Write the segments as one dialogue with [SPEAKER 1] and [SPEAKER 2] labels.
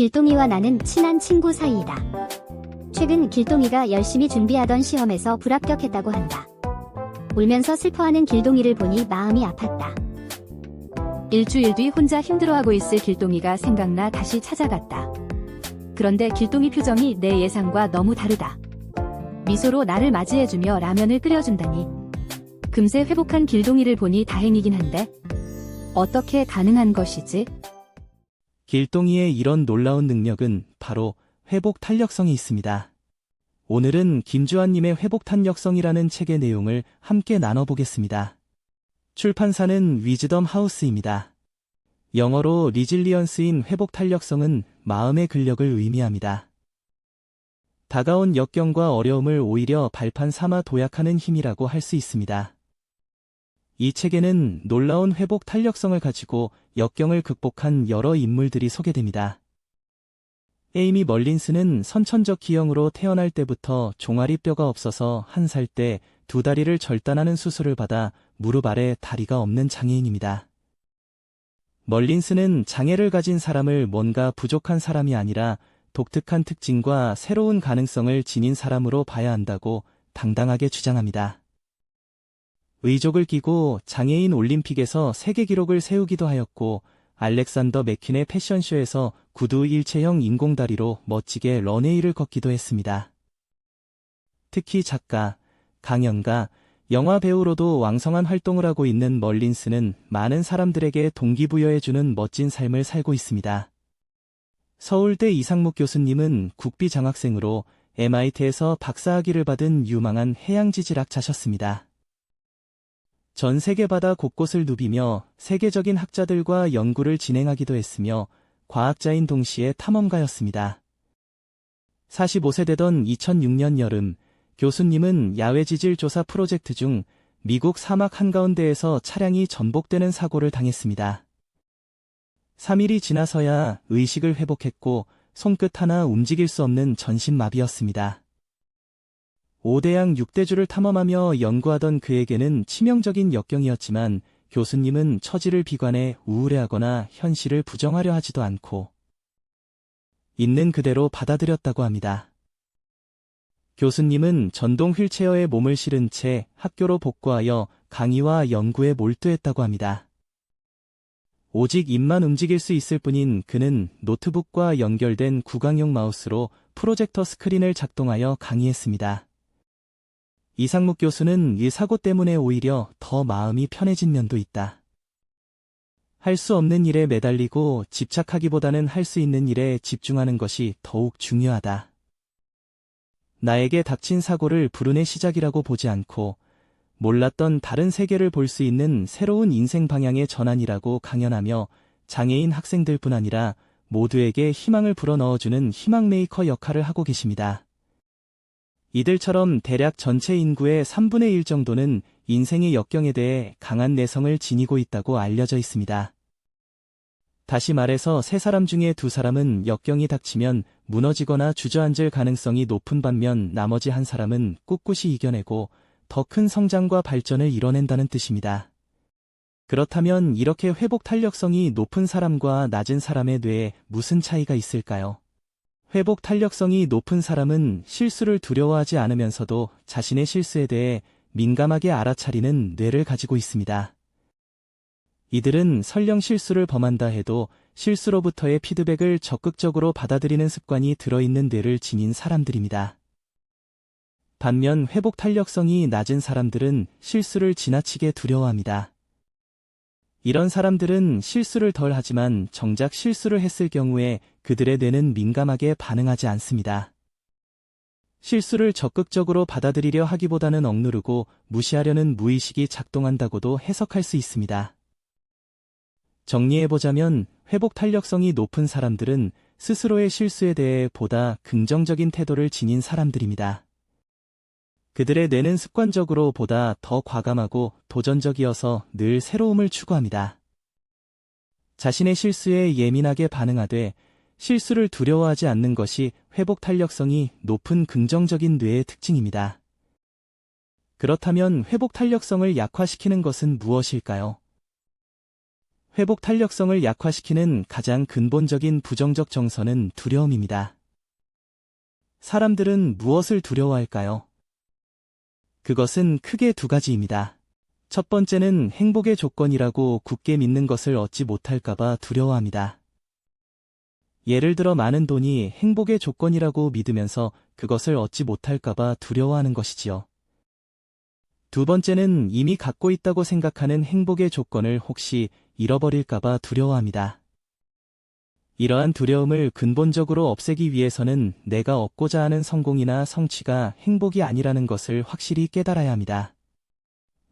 [SPEAKER 1] 길동이와 나는 친한 친구 사이이다. 최근 길동이가 열심히 준비하던 시험에서 불합격했다고 한다. 울면서 슬퍼하는 길동이를 보니 마음이 아팠다.
[SPEAKER 2] 일주일 뒤 혼자 힘들어하고 있을 길동이가 생각나 다시 찾아갔다. 그런데 길동이 표정이 내 예상과 너무 다르다. 미소로 나를 맞이해주며 라면을 끓여준다니. 금세 회복한 길동이를 보니 다행이긴 한데 어떻게 가능한 것이지?
[SPEAKER 3] 길동이의 이런 놀라운 능력은 바로 회복 탄력성이 있습니다. 오늘은 김주환님의 회복 탄력성이라는 책의 내용을 함께 나눠보겠습니다. 출판사는 위즈덤 하우스입니다. 영어로 리질리언스인 회복 탄력성은 마음의 근력을 의미합니다. 다가온 역경과 어려움을 오히려 발판 삼아 도약하는 힘이라고 할 수 있습니다. 이 책에는 놀라운 회복 탄력성을 가지고 역경을 극복한 여러 인물들이 소개됩니다. 에이미 멀린스는 선천적 기형으로 태어날 때부터 종아리뼈가 없어서 1살 때 2다리를 절단하는 수술을 받아 무릎 아래 다리가 없는 장애인입니다. 멀린스는 장애를 가진 사람을 뭔가 부족한 사람이 아니라 독특한 특징과 새로운 가능성을 지닌 사람으로 봐야 한다고 당당하게 주장합니다. 의족을 끼고 장애인 올림픽에서 세계 기록을 세우기도 하였고 알렉산더 맥퀸의 패션쇼에서 구두 일체형 인공다리로 멋지게 런웨이를 걷기도 했습니다. 특히 작가, 강연가, 영화 배우로도 왕성한 활동을 하고 있는 멀린스는 많은 사람들에게 동기부여해주는 멋진 삶을 살고 있습니다. 서울대 이상묵 교수님은 국비 장학생으로 MIT에서 박사학위를 받은 유망한 해양지질학자셨습니다. 전 세계 바다 곳곳을 누비며 세계적인 학자들과 연구를 진행하기도 했으며 과학자인 동시에 탐험가였습니다. 45세 되던 2006년 여름, 교수님은 야외지질 조사 프로젝트 중 미국 사막 한가운데에서 차량이 전복되는 사고를 당했습니다. 3일이 지나서야 의식을 회복했고 손끝 하나 움직일 수 없는 전신마비였습니다. 5대양 6대주를 탐험하며 연구하던 그에게는 치명적인 역경이었지만 교수님은 처지를 비관해 우울해하거나 현실을 부정하려 하지도 않고 있는 그대로 받아들였다고 합니다. 교수님은 전동 휠체어에 몸을 실은 채 학교로 복구하여 강의와 연구에 몰두했다고 합니다. 오직 입만 움직일 수 있을 뿐인 그는 노트북과 연결된 구강용 마우스로 프로젝터 스크린을 작동하여 강의했습니다. 이상묵 교수는 이 사고 때문에 오히려 더 마음이 편해진 면도 있다. 할 수 없는 일에 매달리고 집착하기보다는 할 수 있는 일에 집중하는 것이 더욱 중요하다. 나에게 닥친 사고를 불운의 시작이라고 보지 않고 몰랐던 다른 세계를 볼 수 있는 새로운 인생 방향의 전환이라고 강연하며 장애인 학생들뿐 아니라 모두에게 희망을 불어넣어주는 희망 메이커 역할을 하고 계십니다. 이들처럼 대략 전체 인구의 3분의 1 정도는 인생의 역경에 대해 강한 내성을 지니고 있다고 알려져 있습니다. 다시 말해서 3사람 중에 2사람은 역경이 닥치면 무너지거나 주저앉을 가능성이 높은 반면 나머지 1사람은 꿋꿋이 이겨내고 더 큰 성장과 발전을 이뤄낸다는 뜻입니다. 그렇다면 이렇게 회복 탄력성이 높은 사람과 낮은 사람의 뇌에 무슨 차이가 있을까요? 회복 탄력성이 높은 사람은 실수를 두려워하지 않으면서도 자신의 실수에 대해 민감하게 알아차리는 뇌를 가지고 있습니다. 이들은 설령 실수를 범한다 해도 실수로부터의 피드백을 적극적으로 받아들이는 습관이 들어있는 뇌를 지닌 사람들입니다. 반면 회복 탄력성이 낮은 사람들은 실수를 지나치게 두려워합니다. 이런 사람들은 실수를 덜 하지만 정작 실수를 했을 경우에 그들의 뇌는 민감하게 반응하지 않습니다. 실수를 적극적으로 받아들이려 하기보다는 억누르고 무시하려는 무의식이 작동한다고도 해석할 수 있습니다. 정리해보자면 회복 탄력성이 높은 사람들은 스스로의 실수에 대해 보다 긍정적인 태도를 지닌 사람들입니다. 그들의 뇌는 습관적으로 보다 더 과감하고 도전적이어서 늘 새로움을 추구합니다. 자신의 실수에 예민하게 반응하되 실수를 두려워하지 않는 것이 회복 탄력성이 높은 긍정적인 뇌의 특징입니다. 그렇다면 회복 탄력성을 약화시키는 것은 무엇일까요? 회복 탄력성을 약화시키는 가장 근본적인 부정적 정서는 두려움입니다. 사람들은 무엇을 두려워할까요? 그것은 크게 두 가지입니다. 첫 번째는 행복의 조건이라고 굳게 믿는 것을 얻지 못할까봐 두려워합니다. 예를 들어 많은 돈이 행복의 조건이라고 믿으면서 그것을 얻지 못할까봐 두려워하는 것이지요. 두 번째는 이미 갖고 있다고 생각하는 행복의 조건을 혹시 잃어버릴까봐 두려워합니다. 이러한 두려움을 근본적으로 없애기 위해서는 내가 얻고자 하는 성공이나 성취가 행복이 아니라는 것을 확실히 깨달아야 합니다.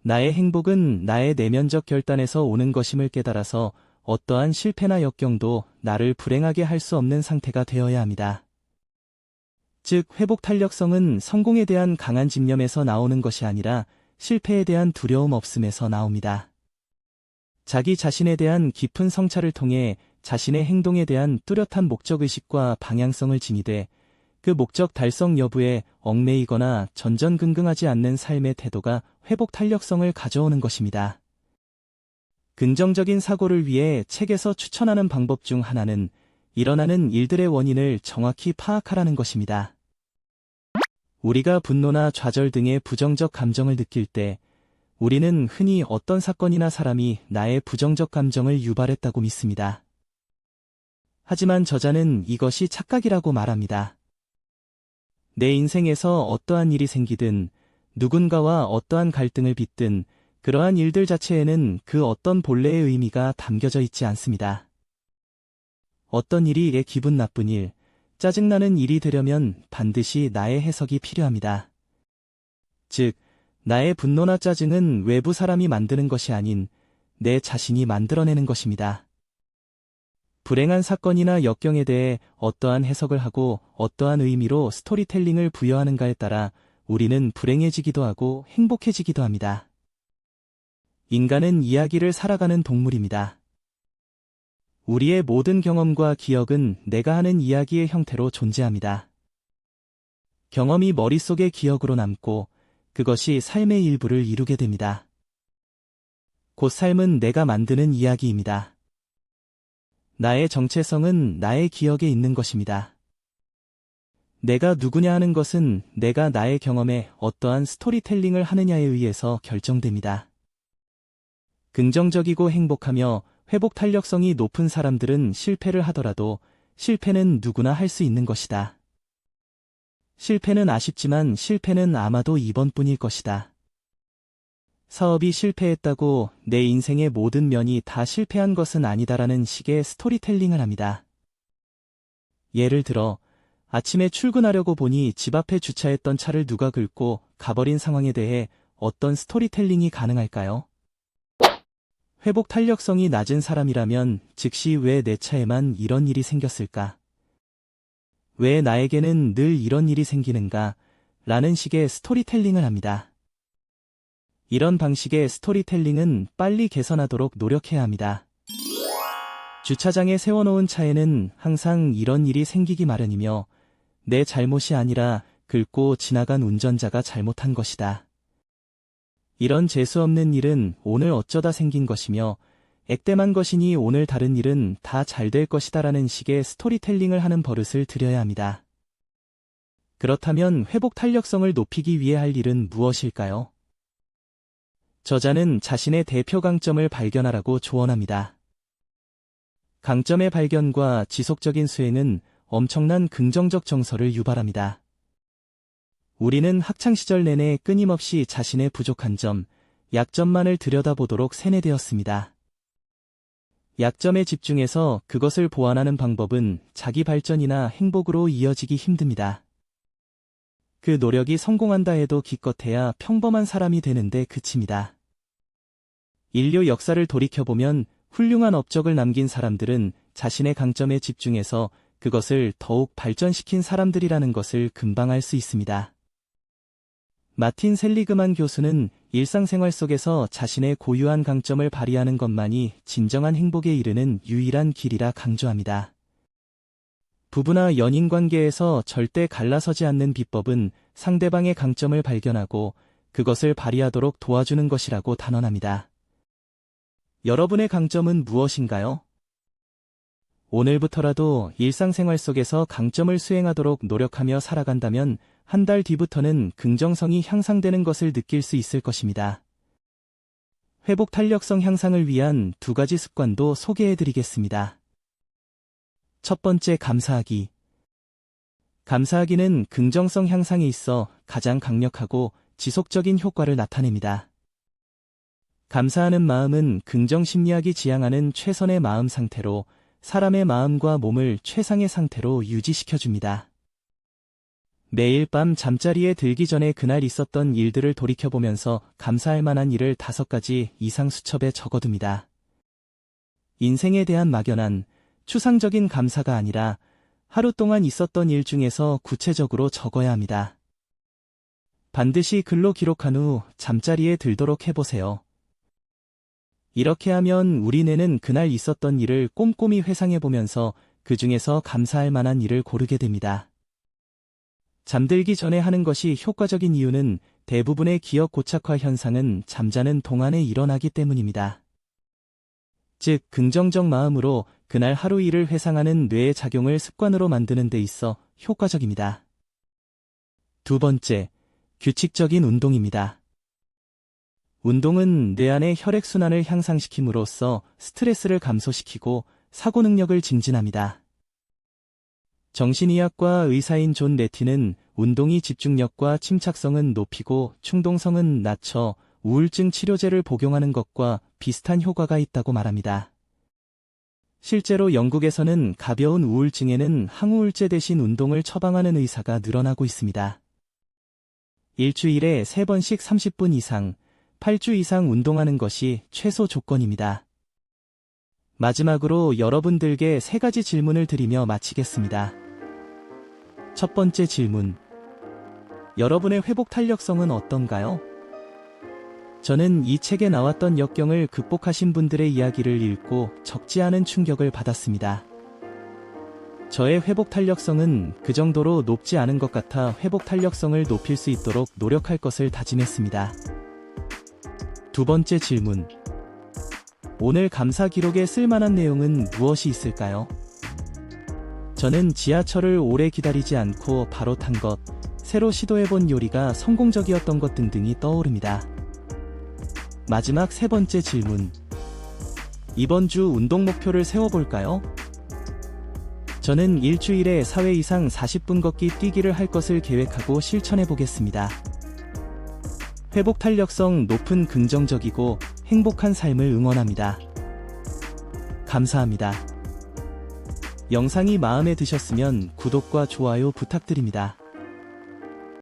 [SPEAKER 3] 나의 행복은 나의 내면적 결단에서 오는 것임을 깨달아서 어떠한 실패나 역경도 나를 불행하게 할 수 없는 상태가 되어야 합니다. 즉, 회복 탄력성은 성공에 대한 강한 집념에서 나오는 것이 아니라 실패에 대한 두려움 없음에서 나옵니다. 자기 자신에 대한 깊은 성찰을 통해 자신의 행동에 대한 뚜렷한 목적의식과 방향성을 지니되 그 목적 달성 여부에 얽매이거나 전전긍긍하지 않는 삶의 태도가 회복 탄력성을 가져오는 것입니다. 긍정적인 사고를 위해 책에서 추천하는 방법 중 하나는 일어나는 일들의 원인을 정확히 파악하라는 것입니다. 우리가 분노나 좌절 등의 부정적 감정을 느낄 때 우리는 흔히 어떤 사건이나 사람이 나의 부정적 감정을 유발했다고 믿습니다. 하지만 저자는 이것이 착각이라고 말합니다. 내 인생에서 어떠한 일이 생기든 누군가와 어떠한 갈등을 빚든 그러한 일들 자체에는 그 어떤 본래의 의미가 담겨져 있지 않습니다. 어떤 일이 내 기분 나쁜 일, 짜증나는 일이 되려면 반드시 나의 해석이 필요합니다. 즉, 나의 분노나 짜증은 외부 사람이 만드는 것이 아닌 내 자신이 만들어내는 것입니다. 불행한 사건이나 역경에 대해 어떠한 해석을 하고 어떠한 의미로 스토리텔링을 부여하는가에 따라 우리는 불행해지기도 하고 행복해지기도 합니다. 인간은 이야기를 살아가는 동물입니다. 우리의 모든 경험과 기억은 내가 하는 이야기의 형태로 존재합니다. 경험이 머릿속의 기억으로 남고 그것이 삶의 일부를 이루게 됩니다. 곧 삶은 내가 만드는 이야기입니다. 나의 정체성은 나의 기억에 있는 것입니다. 내가 누구냐 하는 것은 내가 나의 경험에 어떠한 스토리텔링을 하느냐에 의해서 결정됩니다. 긍정적이고 행복하며 회복 탄력성이 높은 사람들은 실패를 하더라도 실패는 누구나 할 수 있는 것이다. 실패는 아쉽지만 실패는 아마도 이번뿐일 것이다. 사업이 실패했다고 내 인생의 모든 면이 다 실패한 것은 아니다라는 식의 스토리텔링을 합니다. 예를 들어 아침에 출근하려고 보니 집 앞에 주차했던 차를 누가 긁고 가버린 상황에 대해 어떤 스토리텔링이 가능할까요? 회복 탄력성이 낮은 사람이라면 즉시 왜 내 차에만 이런 일이 생겼을까? 왜 나에게는 늘 이런 일이 생기는가? 라는 식의 스토리텔링을 합니다. 이런 방식의 스토리텔링은 빨리 개선하도록 노력해야 합니다. 주차장에 세워놓은 차에는 항상 이런 일이 생기기 마련이며 내 잘못이 아니라 긁고 지나간 운전자가 잘못한 것이다. 이런 재수없는 일은 오늘 어쩌다 생긴 것이며 액땜한 것이니 오늘 다른 일은 다 잘 될 것이다라는 식의 스토리텔링을 하는 버릇을 들여야 합니다. 그렇다면 회복 탄력성을 높이기 위해 할 일은 무엇일까요? 저자는 자신의 대표 강점을 발견하라고 조언합니다. 강점의 발견과 지속적인 수행은 엄청난 긍정적 정서를 유발합니다. 우리는 학창시절 내내 끊임없이 자신의 부족한 점, 약점만을 들여다보도록 세뇌되었습니다. 약점에 집중해서 그것을 보완하는 방법은 자기 발전이나 행복으로 이어지기 힘듭니다. 그 노력이 성공한다 해도 기껏해야 평범한 사람이 되는데 그칩니다. 인류 역사를 돌이켜보면 훌륭한 업적을 남긴 사람들은 자신의 강점에 집중해서 그것을 더욱 발전시킨 사람들이라는 것을 금방 알 수 있습니다. 마틴 셀리그만 교수는 일상생활 속에서 자신의 고유한 강점을 발휘하는 것만이 진정한 행복에 이르는 유일한 길이라 강조합니다. 부부나 연인 관계에서 절대 갈라서지 않는 비법은 상대방의 강점을 발견하고 그것을 발휘하도록 도와주는 것이라고 단언합니다. 여러분의 강점은 무엇인가요? 오늘부터라도 일상생활 속에서 강점을 수행하도록 노력하며 살아간다면 한 달 뒤부터는 긍정성이 향상되는 것을 느낄 수 있을 것입니다. 회복 탄력성 향상을 위한 2가지 습관도 소개해드리겠습니다. 첫 번째, 감사하기. 감사하기는 긍정성 향상에 있어 가장 강력하고 지속적인 효과를 나타냅니다. 감사하는 마음은 긍정 심리학이 지향하는 최선의 마음 상태로 사람의 마음과 몸을 최상의 상태로 유지시켜줍니다. 매일 밤 잠자리에 들기 전에 그날 있었던 일들을 돌이켜보면서 감사할 만한 일을 5가지 이상 수첩에 적어둡니다. 인생에 대한 막연한 추상적인 감사가 아니라 하루 동안 있었던 일 중에서 구체적으로 적어야 합니다. 반드시 글로 기록한 후 잠자리에 들도록 해보세요. 이렇게 하면 우리 뇌는 그날 있었던 일을 꼼꼼히 회상해보면서 그 중에서 감사할 만한 일을 고르게 됩니다. 잠들기 전에 하는 것이 효과적인 이유는 대부분의 기억 고착화 현상은 잠자는 동안에 일어나기 때문입니다. 즉, 긍정적 마음으로 그날 하루 일을 회상하는 뇌의 작용을 습관으로 만드는 데 있어 효과적입니다. 2번째, 규칙적인 운동입니다. 운동은 뇌 안의 혈액순환을 향상시킴으로써 스트레스를 감소시키고 사고 능력을 증진합니다. 정신의학과 의사인 존 레티는 운동이 집중력과 침착성은 높이고 충동성은 낮춰 우울증 치료제를 복용하는 것과 비슷한 효과가 있다고 말합니다. 실제로 영국에서는 가벼운 우울증에는 항우울제 대신 운동을 처방하는 의사가 늘어나고 있습니다. 일주일에 3번씩 30분 이상, 8주 이상 운동하는 것이 최소 조건입니다. 마지막으로 여러분들께 3가지 질문을 드리며 마치겠습니다. 첫 번째 질문. 여러분의 회복 탄력성은 어떤가요? 저는 이 책에 나왔던 역경을 극복하신 분들의 이야기를 읽고 적지 않은 충격을 받았습니다. 저의 회복 탄력성은 그 정도로 높지 않은 것 같아 회복 탄력성을 높일 수 있도록 노력할 것을 다짐했습니다. 2번째 질문. 오늘 감사 기록에 쓸만한 내용은 무엇이 있을까요? 저는 지하철을 오래 기다리지 않고 바로 탄 것, 새로 시도해본 요리가 성공적이었던 것 등등이 떠오릅니다. 마지막 3번째 질문. 이번 주 운동 목표를 세워볼까요? 저는 일주일에 4회 이상 40분 걷기 뛰기를 할 것을 계획하고 실천해보겠습니다. 회복 탄력성 높은 긍정적이고 행복한 삶을 응원합니다. 감사합니다. 영상이 마음에 드셨으면 구독과 좋아요 부탁드립니다.